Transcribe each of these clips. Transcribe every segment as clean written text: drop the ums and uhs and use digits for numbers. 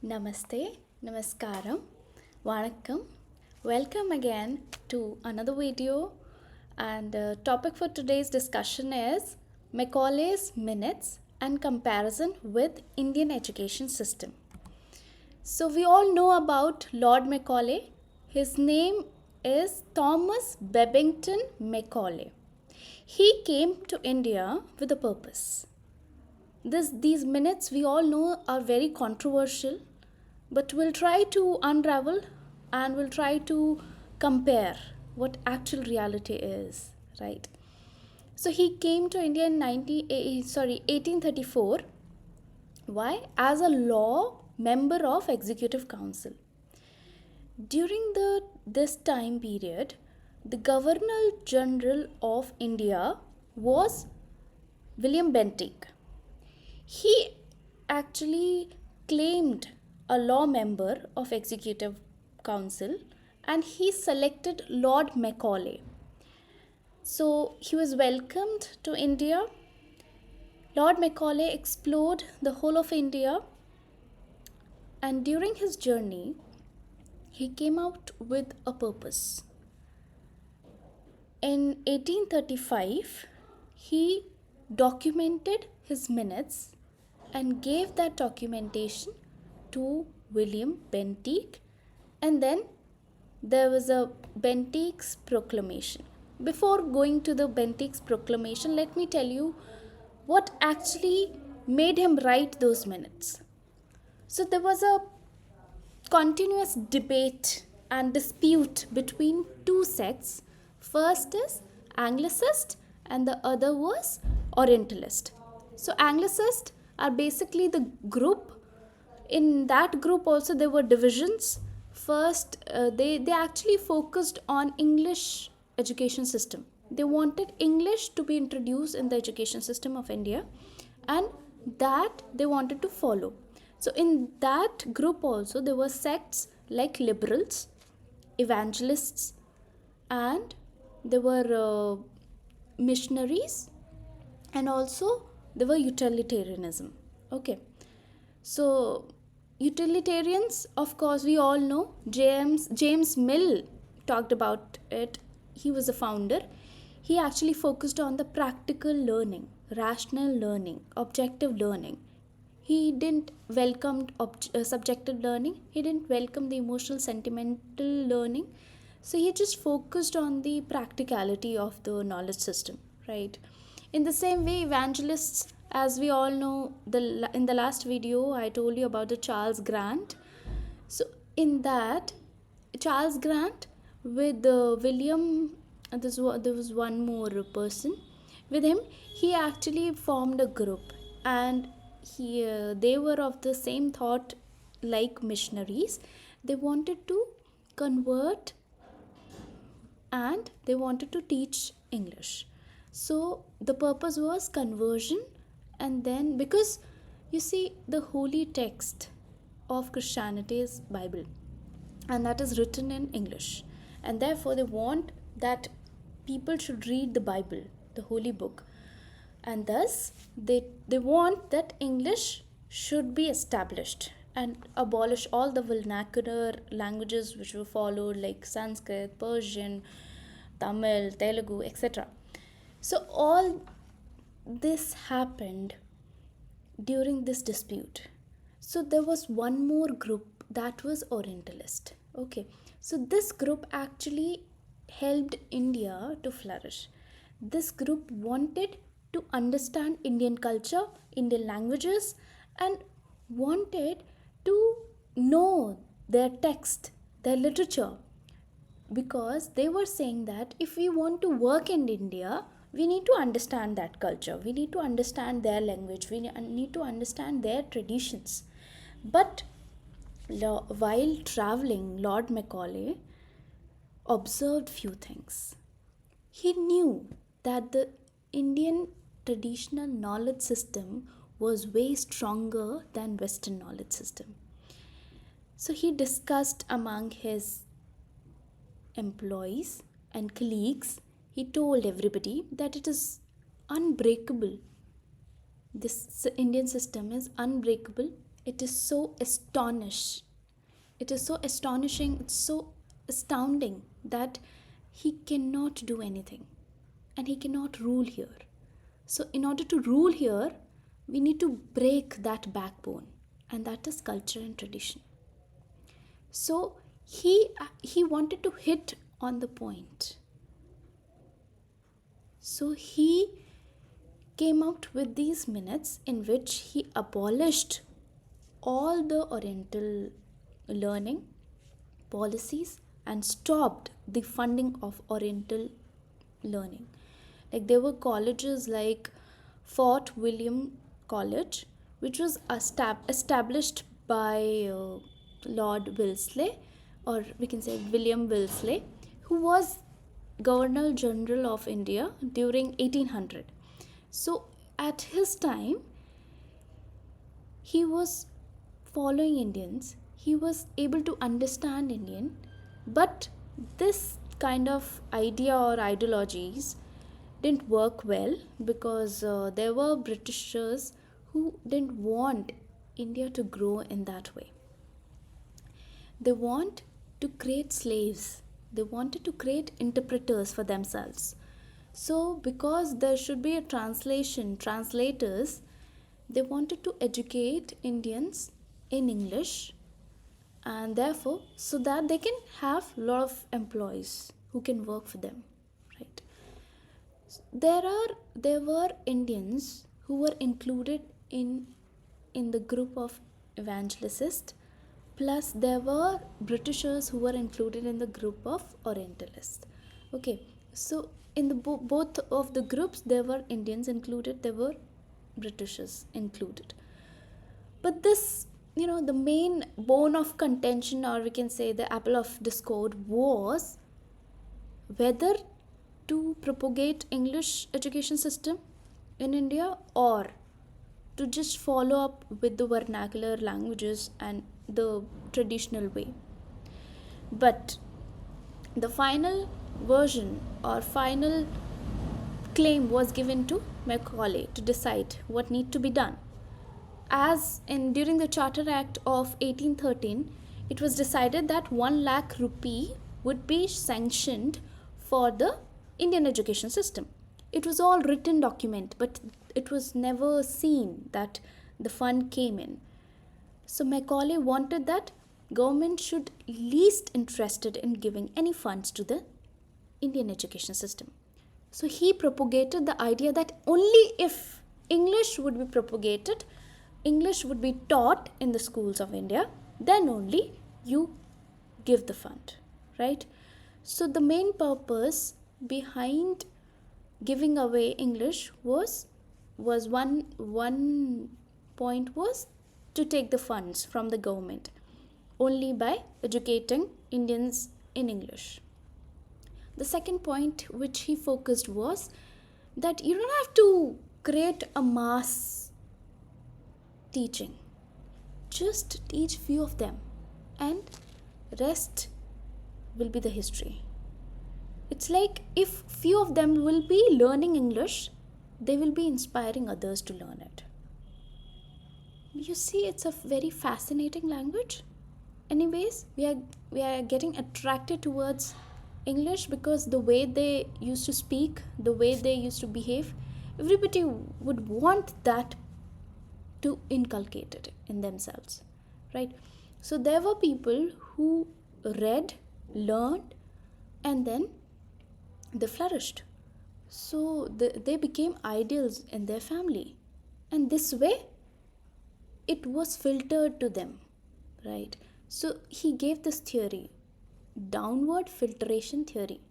Namaste, Namaskaram, Vanakkam. Welcome again to another video. And the topic for today's discussion is Macaulay's minutes and comparison with Indian education system. So we all know about Lord Macaulay. His name is Thomas Babington Macaulay. He came to India with a purpose. These minutes we all know are very controversial, but we'll try to unravel and we'll try to compare what actual reality is, right? So he came to India in 1834. Why? As a law member of Executive Council. During this time period, the Governor General of India was William Bentinck. He actually claimed a law member of Executive Council and he selected Lord Macaulay. So he was welcomed to India. Lord Macaulay explored the whole of India, and during his journey, he came out with a purpose. In 1835, he documented his minutes and gave that documentation to William Bentinck, and then there was a Bentinck's proclamation. Before going to the Bentinck's proclamation, let me tell you what actually made him write those minutes. So there was a continuous debate and dispute between two sects. First is Anglicist and the other was Orientalist. So Anglicist are basically the group. In that group also there were divisions. First, they actually focused on English education system. They wanted English to be introduced in the education system of India, and that they wanted to follow. So in that group also there were sects like liberals, evangelists, and there were missionaries, and also there were utilitarianism. Okay, so utilitarians, of course, we all know James Mill talked about it. He was a founder. He actually focused on the practical learning, rational learning, objective learning. He didn't welcome subjective learning. He didn't welcome the emotional, sentimental learning. So he just focused on the practicality of the knowledge system, right? In the same way, evangelists, as we all know, in the last video, I told you about the Charles Grant. So in that, Charles Grant with William, there was one more person with him. He actually formed a group, and they were of the same thought like missionaries. They wanted to convert and they wanted to teach English. So the purpose was conversion, and then because you see the holy text of Christianity is Bible, and that is written in English, and therefore they want that people should read the Bible, the holy book, and thus they want that English should be established and abolish all the vernacular languages which were followed like Sanskrit, Persian, Tamil, Telugu, etc. So all this happened during this dispute. So there was one more group that was Orientalist. Okay, so this group actually helped India to flourish. This group wanted to understand Indian culture, Indian languages, and wanted to know their text, their literature, because they were saying that if we want to work in India, we need to understand that culture, we need to understand their language, we need to understand their traditions. But while traveling, Lord Macaulay observed few things. He knew that the Indian traditional knowledge system was way stronger than Western knowledge system. So he discussed among his employees and colleagues, he told everybody that it is unbreakable. This Indian system is unbreakable. It is so astonished. It is so astonishing, it's so astounding that he cannot do anything and he cannot rule here. So, in order to rule here, we need to break that backbone, and that is culture and tradition. So, he wanted to hit on the point. So, he came out with these minutes in which he abolished all the Oriental learning policies and stopped the funding of Oriental learning. Like there were colleges like Fort William College, which was established by Lord Wellesley, or we can say William Wellesley, who was Governor General of India during 1800. So at his time, he was following Indians, he was able to understand Indian, but this kind of idea or ideologies didn't work well because there were Britishers who didn't want India to grow in that way. They want to create slaves. They wanted to create interpreters for themselves. So because there should be a translators, they wanted to educate Indians in English, and therefore so that they can have a lot of employees who can work for them, right? There were Indians who were included in the group of evangelists, plus there were Britishers who were included in the group of Orientalists. Okay, so in the both of the groups there were Indians included, there were Britishers included. But this, the main bone of contention, or we can say the apple of discord, was whether to propagate English education system in India or to just follow up with the vernacular languages and the traditional way. But the final version or final claim was given to Macaulay to decide what need to be done. As in during the Charter Act of 1813, it was decided that 1 lakh rupee would be sanctioned for the Indian education system. It was all written document, but it was never seen that the fund came in. So Macaulay wanted that government should least interested in giving any funds to the Indian education system. So he propagated the idea that only if English would be propagated, English would be taught in the schools of India, then only you give the fund, right? So the main purpose behind giving away English was one point was to take the funds from the government only by educating Indians in English. The second point which he focused was that you don't have to create a mass teaching. Just teach few of them and rest will be the history. It's like if few of them will be learning English, they will be inspiring others to learn it. You see, it's a very fascinating language. Anyways, we are getting attracted towards English because the way they used to speak, the way they used to behave, everybody would want that to inculcate it in themselves, right? So there were people who read, learned, and then they flourished. So they became ideals in their family, and this way it was filtered to them, right? So he gave this theory, downward filtration theory,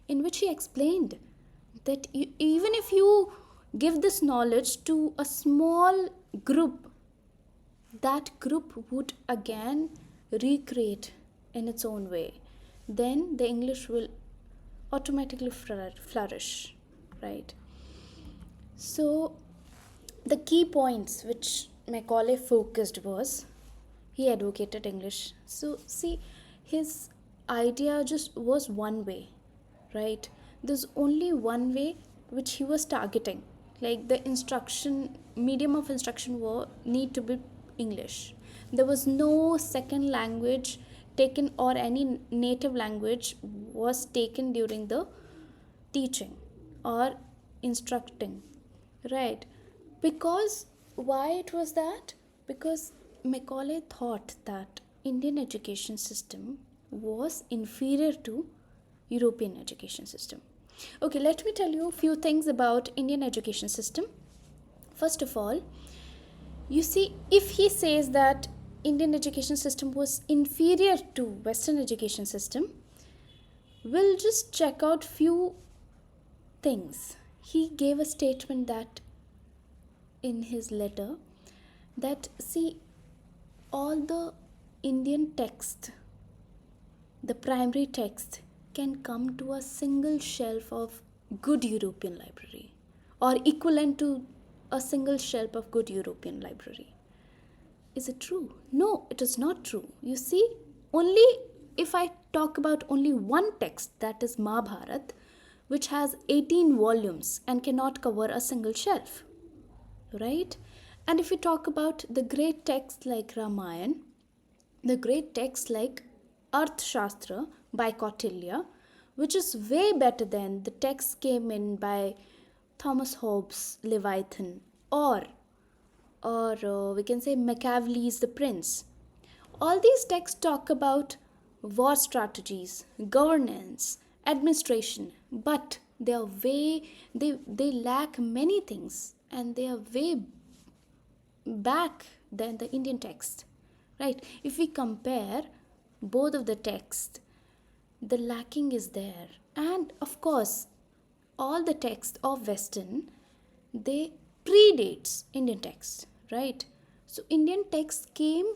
in which he explained that even if you give this knowledge to a small group, that group would again recreate in its own way. Then the English will automatically flourish, right? So the key points which Macaulay focused was he advocated English. So see, his idea just was one way, right? There's only one way which he was targeting. Like the instruction, medium of instruction need to be English. There was no second language taken, or any native language was taken during the teaching or instructing, right? Because why it was that? Because Macaulay thought that Indian education system was inferior to European education system. Okay, let me tell you a few things about Indian education system. First of all, you see, if he says that Indian education system was inferior to Western education system, we'll just check out few things. He gave a statement that in his letter that, see, all the Indian text, the primary text, can come to a single shelf of good European library, or equivalent to a single shelf of good European library. Is it true? No, it is not true. You see, only if I talk about only one text, that is Mahabharat, which has 18 volumes and cannot cover a single shelf, right? And if we talk about the great texts like Ramayana, the great texts like Arthashastra by Kautilya, which is way better than the text came in by Thomas Hobbes' Leviathan, or we can say Machiavelli's The Prince. All these texts talk about war strategies, governance, administration, but they lack many things, and they are way back than the Indian text. Right? If we compare both of the texts, the lacking is there. And of course, all the text of Western, they predates Indian text, right? So Indian text came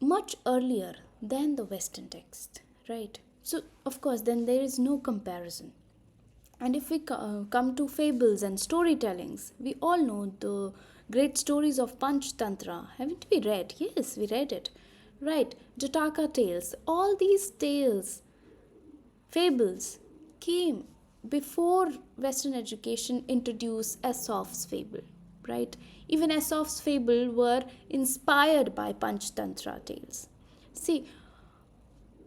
much earlier than the Western text, right? So of course, then there is no comparison. And if we come to fables and storytellings, we all know the great stories of Panchtantra. Haven't we read? Yes, we read it. Right, Jataka tales. All these tales, fables, came before Western education introduced Aesop's fable. Right? Even Aesop's fable were inspired by Panchtantra tales. See,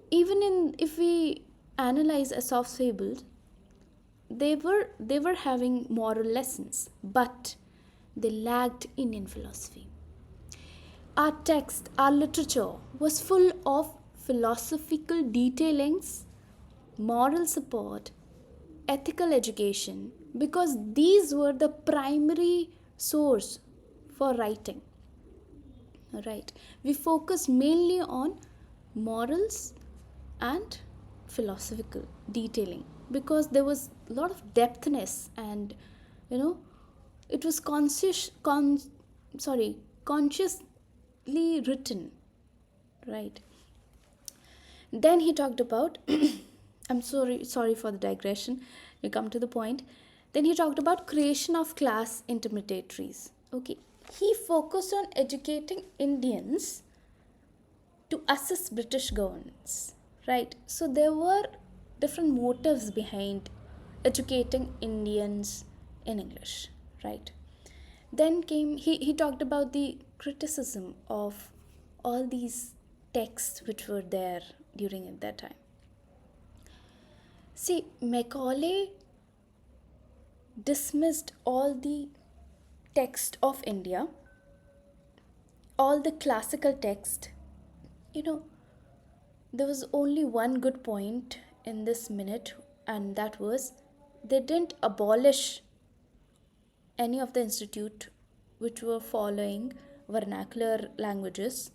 even in if we analyze Aesop's fables, they were having moral lessons, but they lacked Indian philosophy. Our text, our literature was full of philosophical detailings, moral support, ethical education, because these were the primary source for writing. Right? We focus mainly on morals and philosophical detailing, because there was a lot of depthness, and you know it was consciously written, right? Then he talked about I'm sorry for the digression, we come to the point. Then he talked about creation of class intermediaries. Okay, he focused on educating Indians to assess British governance, right? So there were different motives behind educating Indians in English, right? Then he talked about the criticism of all these texts which were there during at that time. See, Macaulay dismissed all the text of India, all the classical text. You know, there was only one good point in this minute, and that was they didn't abolish any of the institute which were following vernacular languages.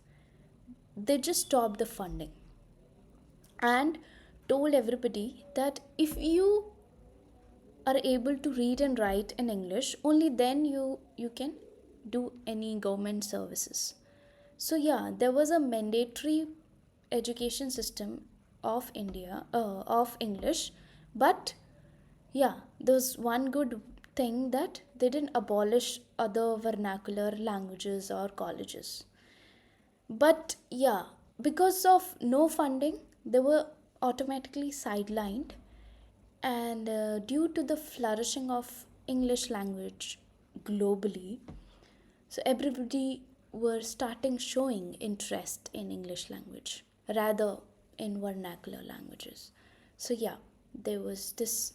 They just stopped the funding and told everybody that if you are able to read and write in English, only then you can do any government services. So yeah, there was a mandatory education system of India, of English. But yeah, there's one good thing, that they didn't abolish other vernacular languages or colleges. But yeah, because of no funding, they were automatically sidelined. And due to the flourishing of English language globally, So everybody were starting showing interest in English language rather in vernacular languages. So yeah, there was this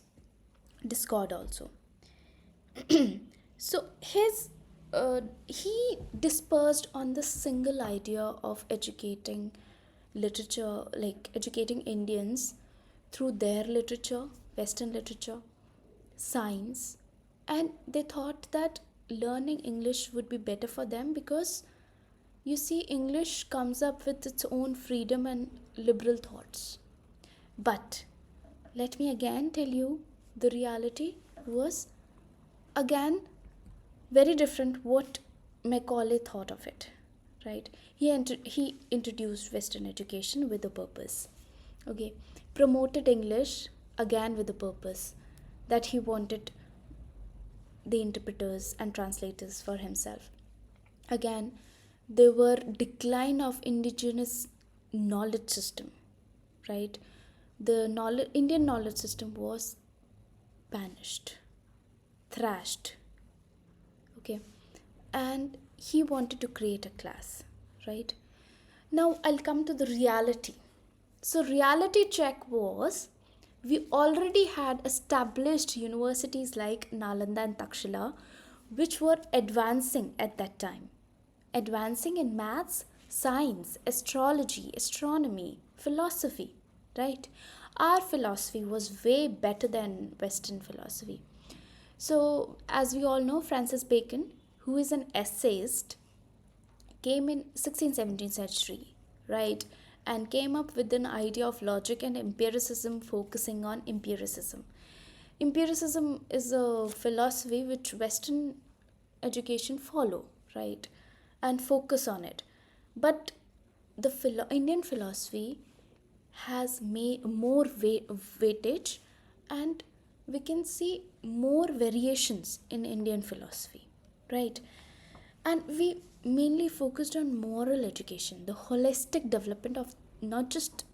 discord also. So he dispersed on the single idea of educating literature, like educating Indians through their literature, Western literature, science, and they thought that learning English would be better for them because you see, English comes up with its own freedom and liberal thoughts. But let me again tell you, the reality was again very different what Macaulay thought of it, right? He introduced Western education with a purpose. Okay, promoted English again with a purpose that he wanted the interpreters and translators for himself. Again, there were decline of indigenous knowledge system, right? The Indian knowledge system was banished, thrashed, okay, and he wanted to create a class, right? Now I'll come to the reality. So reality check was, we already had established universities like Nalanda and Takshila, which were advancing at that time, advancing in maths, science, astrology, astronomy, philosophy, right? Our philosophy was way better than Western philosophy. So, as we all know, Francis Bacon, who is an essayist, came in 16th 17th century, right, and came up with an idea of logic and empiricism, focusing on empiricism is a philosophy which Western education follow, right, and focus on it. But the Indian philosophy has more weightage, and we can see more variations in Indian philosophy, right? And we mainly focused on moral education, the holistic development of not just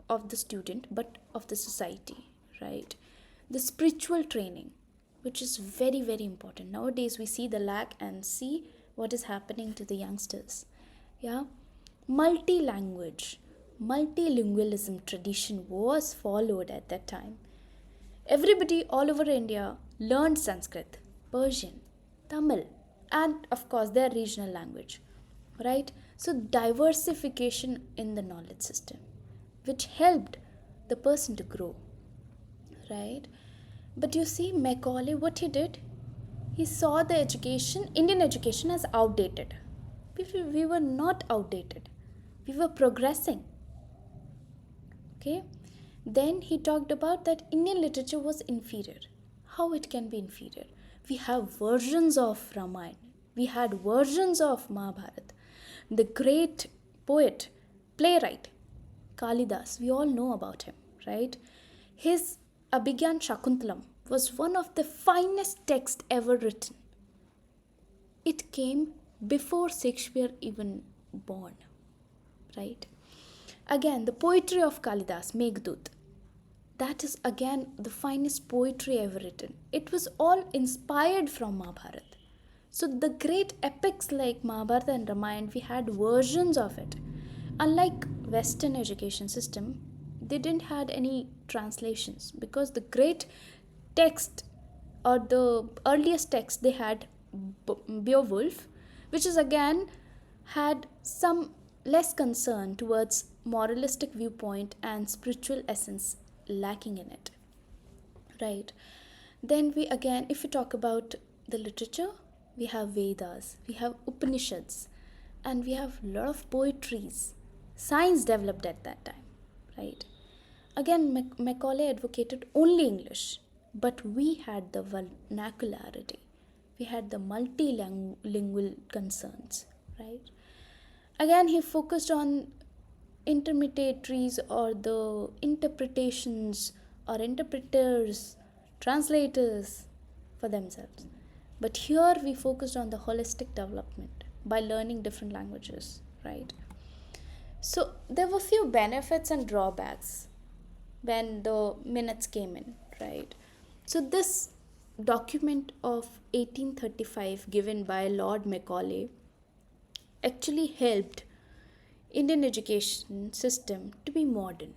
of the student but of the society, right? The spiritual training, which is very very important. Nowadays we see the lack and see what is happening to the youngsters. Yeah, multi-language, multilingualism tradition was followed at that time. Everybody all over India learned Sanskrit, Persian, Tamil, and of course their regional language, right? So, diversification in the knowledge system, which helped the person to grow, right? But you see, Macaulay, what he did, he saw the education, Indian education, as outdated. We were not outdated, we were progressing, okay? Then he talked about that Indian literature was inferior. How it can be inferior? We have versions of Ramayana, we had versions of Mahabharata. The great poet, playwright Kalidas, we all know about him, right? His Abhigyan Shakuntalam was one of the finest texts ever written. It came before Shakespeare even born, right? Again, the poetry of Kalidas, Meghdut, that is again the finest poetry ever written. It was all inspired from Mahabharata. So the great epics like Mahabharata and Ramayana, we had versions of it. Unlike Western education system, they didn't had any translations, because the great text or the earliest text they had Beowulf, which is again had some less concern towards moralistic viewpoint and spiritual essence lacking in it, right? Then we again, if we talk about the literature, we have Vedas, we have Upanishads, and we have a lot of poetries. Science developed at that time, right? Again, Macaulay advocated only English, but we had the vernacularity, we had the multilingual concerns, right? Again, he focused on intermediaries or the interpretations or interpreters, translators for themselves. But here we focused on the holistic development by learning different languages, right? So there were few benefits and drawbacks when the minutes came in, right? So this document of 1835 given by Lord Macaulay actually helped Indian education system to be modern.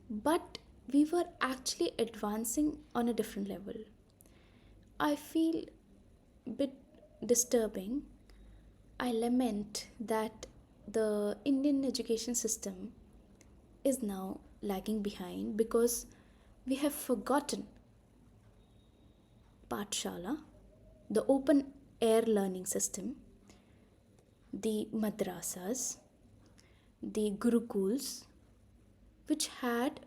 But we were actually advancing on a different level. I feel a bit disturbing. I lament that the Indian education system is now lagging behind because we have forgotten Pathshala, the open air learning system, the madrasas, the gurukuls, which had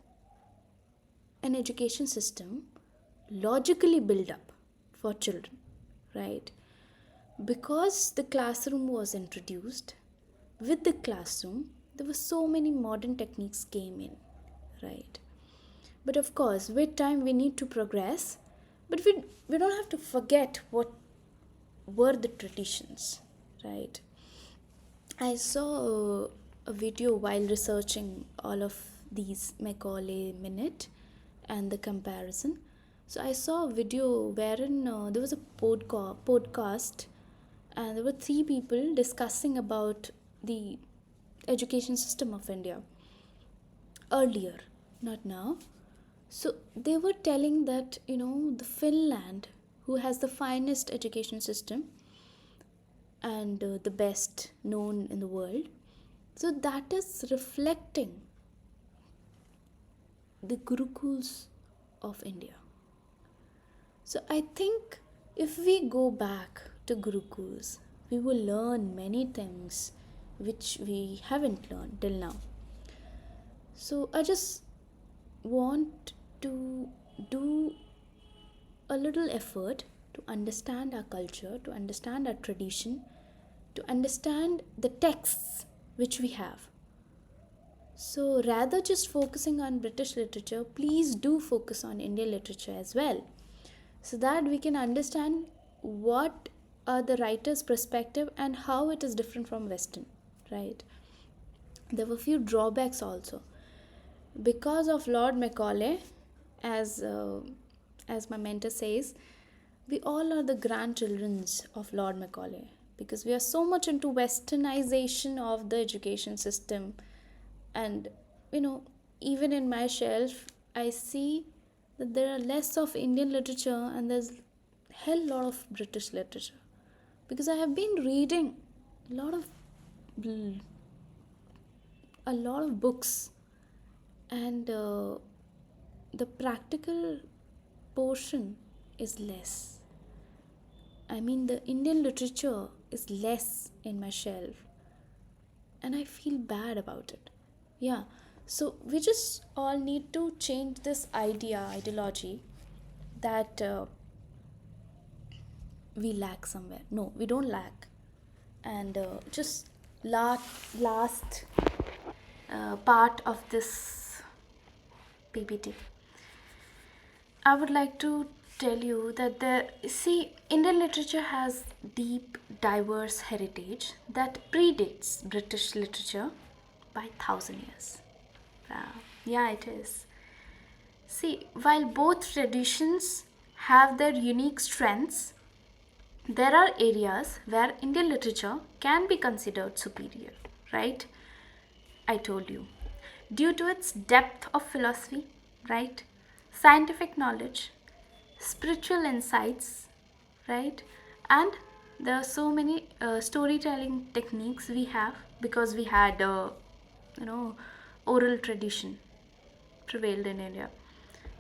an education system logically built up for children, right? Because the classroom was introduced, with the classroom, there were so many modern techniques came in, right? But of course, with time we need to progress, but we don't have to forget what were the traditions, right? I saw a video while researching all of these Macaulay minute and the comparison. So I saw a video wherein there was a podcast, and there were three people discussing about the education system of India earlier, not now. So they were telling that the Finland, who has the finest education system and the best known in the world, so that is reflecting the gurukuls of India. So I think if we go back to gurukuls, we will learn many things which we haven't learned till now. So I just want to do a little effort to understand our culture, to understand our tradition, to understand the texts which we have. So rather just focusing on British literature, please do focus on Indian literature as well, so that we can understand what are the writer's perspective and how it is different from Western, right? There were few drawbacks also. Because of Lord Macaulay, as my mentor says, we all are the grandchildren of Lord Macaulay, because we are so much into westernization of the education system. And even in my shelf I see that there are less of Indian literature and there's hell lot of British literature, because I have been reading a lot of books, and the practical portion is less. I mean, the Indian literature is less in my shelf, and I feel bad about it. Yeah, so we just all need to change this ideology that we lack somewhere. No, we don't lack. And just last part of this PPT, I would like to tell you that Indian literature has deep, diverse heritage that predates British literature by 1,000 years. Wow. Yeah, it is. See, while both traditions have their unique strengths, there are areas where Indian literature can be considered superior, right? I told you. Due to its depth of philosophy, right? Scientific knowledge, spiritual insights, right? And there are so many storytelling techniques we have, because we had, oral tradition prevailed in India.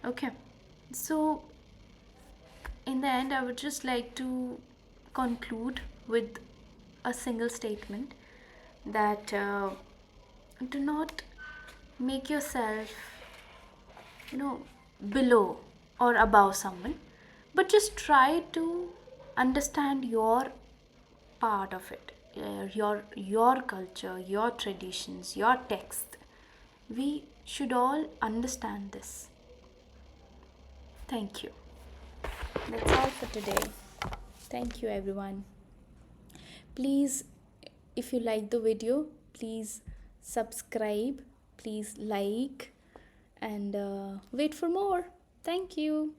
Okay, so in the end, I would just like to conclude with a single statement that do not make yourself, below or above someone, but just try to understand your part of it, your culture, your traditions, your text. We should all understand this. Thank you. That's all for today. Thank you, everyone. Please, if you like the video, please subscribe, please like, and wait for more. Thank you.